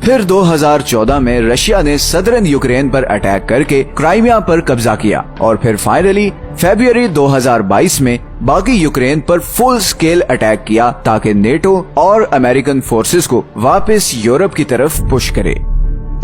फिर 2014 में रशिया ने सदर्न यूक्रेन पर अटैक करके क्राइमिया पर कब्जा किया और फिर फाइनली फरवरी 2022 में बाकी यूक्रेन पर फुल स्केल अटैक किया ताकि नेटो और अमेरिकन फोर्सेस को वापस यूरोप की तरफ पुश करे।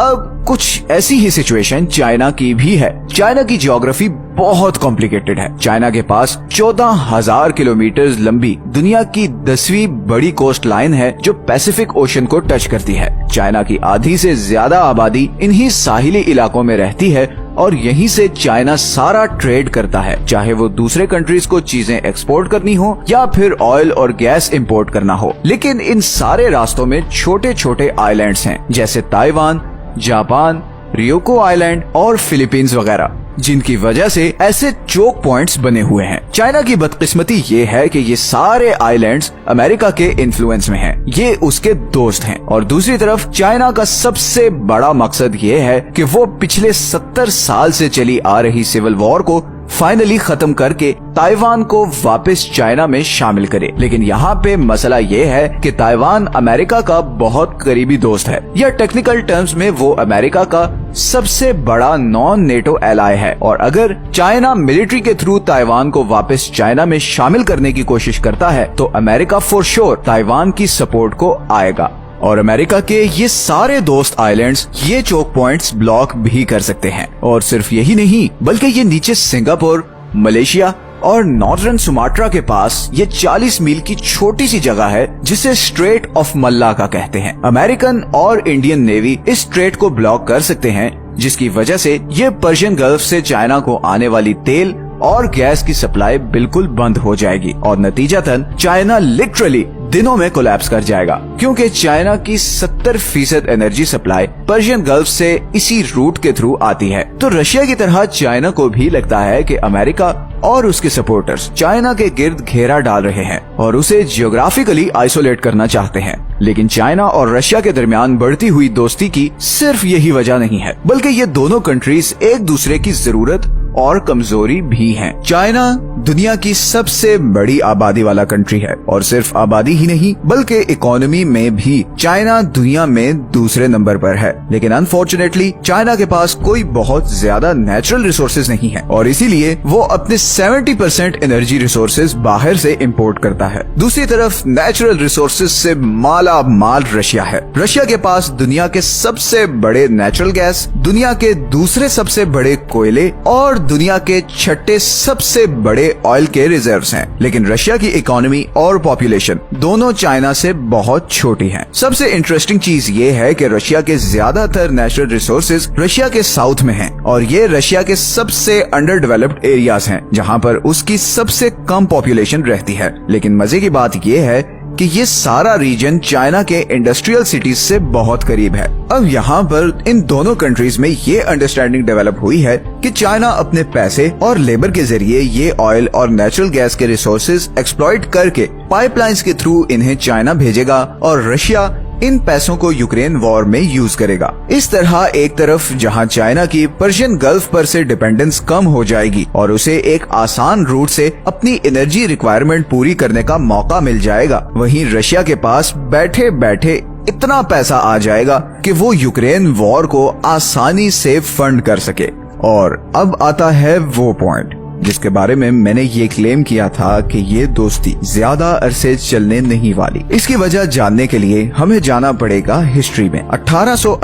अब कुछ ऐसी ही सिचुएशन चाइना की भी है। चाइना की ज्योग्राफी बहुत कॉम्प्लिकेटेड है। चाइना के पास 14,000 किलोमीटर लंबी दुनिया की 10वीं बड़ी कोस्ट लाइन है जो पैसिफिक ओशन को टच करती है। चाइना की आधी से ज्यादा आबादी इन्हीं साहिली इलाकों में रहती है और यहीं से चाइना सारा ट्रेड करता है, चाहे वो दूसरे कंट्रीज को चीजें एक्सपोर्ट करनी हो या फिर ऑयल और गैस इंपोर्ट करना हो। लेकिन इन सारे रास्तों में छोटे छोटे आइलैंड्स हैं, जैसे ताइवान, जापान, रियोको आइलैंड और फिलीपींस वगैरह, जिनकी वजह से ऐसे चोक पॉइंट्स बने हुए हैं। चाइना की बदकिस्मती ये है कि ये सारे आइलैंड्स अमेरिका के इन्फ्लुएंस में हैं। ये उसके दोस्त हैं। और दूसरी तरफ चाइना का सबसे बड़ा मकसद ये है कि वो पिछले 70 साल से चली आ रही सिविल वॉर को फाइनली खत्म करके ताइवान को वापस चाइना में शामिल करे। लेकिन यहाँ पे मसला ये है कि ताइवान अमेरिका का बहुत करीबी दोस्त है, या टेक्निकल टर्म्स में वो अमेरिका का सबसे बड़ा नॉन नेटो एलाय है। और अगर चाइना मिलिट्री के थ्रू ताइवान को वापस चाइना में शामिल करने की कोशिश करता है तो अमेरिका फॉर श्योर ताइवान की सपोर्ट को आएगा। और अमेरिका के ये सारे दोस्त आइलैंड्स ये चोक पॉइंट्स ब्लॉक भी कर सकते हैं। और सिर्फ यही नहीं, बल्कि ये नीचे सिंगापुर, मलेशिया और नॉर्दर्न सुमाट्रा के पास ये 40 मील की छोटी सी जगह है जिसे स्ट्रेट ऑफ मल्लाका कहते हैं। अमेरिकन और इंडियन नेवी इस स्ट्रेट को ब्लॉक कर सकते हैं, जिसकी वजह से ये पर्शियन गल्फ से चाइना को आने वाली तेल और गैस की सप्लाई बिल्कुल बंद हो जाएगी और नतीजतन चाइना लिटरली दिनों में कोलैप्स कर जाएगा, क्योंकि चाइना की 70% एनर्जी सप्लाई पर्शियन गल्फ से इसी रूट के थ्रू आती है। तो रशिया की तरह चाइना को भी लगता है कि अमेरिका और उसके सपोर्टर्स चाइना के गिर्द घेरा डाल रहे हैं और उसे जियोग्राफिकली आइसोलेट करना चाहते हैं। लेकिन चाइना और रशिया के दरमियान बढ़ती हुई दोस्ती की सिर्फ यही वजह नहीं है, बल्कि ये दोनों कंट्रीज एक दूसरे की जरूरत और कमजोरी भी हैं। चाइना दुनिया की सबसे बड़ी आबादी वाला कंट्री है और सिर्फ आबादी ही नहीं बल्कि इकोनॉमी में भी चाइना दुनिया में दूसरे नंबर पर है। लेकिन अनफॉर्चुनेटली चाइना के पास कोई बहुत ज्यादा नेचुरल रिसोर्सेज नहीं है और इसीलिए वो अपने 70% एनर्जी रिसोर्सेज बाहर से इंपोर्ट करता है। दूसरी तरफ नेचुरल रिसोर्सेज से माला माल रशिया है। रशिया के पास दुनिया के सबसे बड़े नेचुरल गैस, दुनिया के दूसरे सबसे बड़े कोयले और दुनिया के छठे सबसे बड़े ऑयल के रिजर्व्स हैं। लेकिन रशिया की इकोनॉमी और पॉपुलेशन दोनों चाइना से बहुत छोटी हैं। सबसे इंटरेस्टिंग चीज ये है कि रशिया के ज्यादातर नेचुरल रिसोर्सेज रशिया के साउथ में हैं और ये रशिया के सबसे अंडर डेवलप्ड एरियाज हैं जहां पर उसकी सबसे कम पॉपुलेशन रहती है। लेकिन मजे की बात ये है कि ये सारा रीजन चाइना के इंडस्ट्रियल सिटीज से बहुत करीब है। अब यहाँ पर इन दोनों कंट्रीज में ये अंडरस्टैंडिंग डेवलप हुई है कि चाइना अपने पैसे और लेबर के जरिए ये ऑयल और नेचुरल गैस के रिसोर्सेज एक्सप्लॉइट करके पाइपलाइंस के थ्रू इन्हें चाइना भेजेगा और रशिया इन पैसों को यूक्रेन वॉर में यूज करेगा। इस तरह एक तरफ जहां चाइना की पर्शियन गल्फ पर से डिपेंडेंस कम हो जाएगी और उसे एक आसान रूट से अपनी एनर्जी रिक्वायरमेंट पूरी करने का मौका मिल जाएगा, वहीं रशिया के पास बैठे बैठे इतना पैसा आ जाएगा कि वो यूक्रेन वॉर को आसानी से फंड कर सके। और अब आता है वो पॉइंट जिसके बारे में मैंने ये क्लेम किया था कि ये दोस्ती ज्यादा अरसे चलने नहीं वाली। इसकी वजह जानने के लिए हमें जाना पड़ेगा हिस्ट्री में। 1800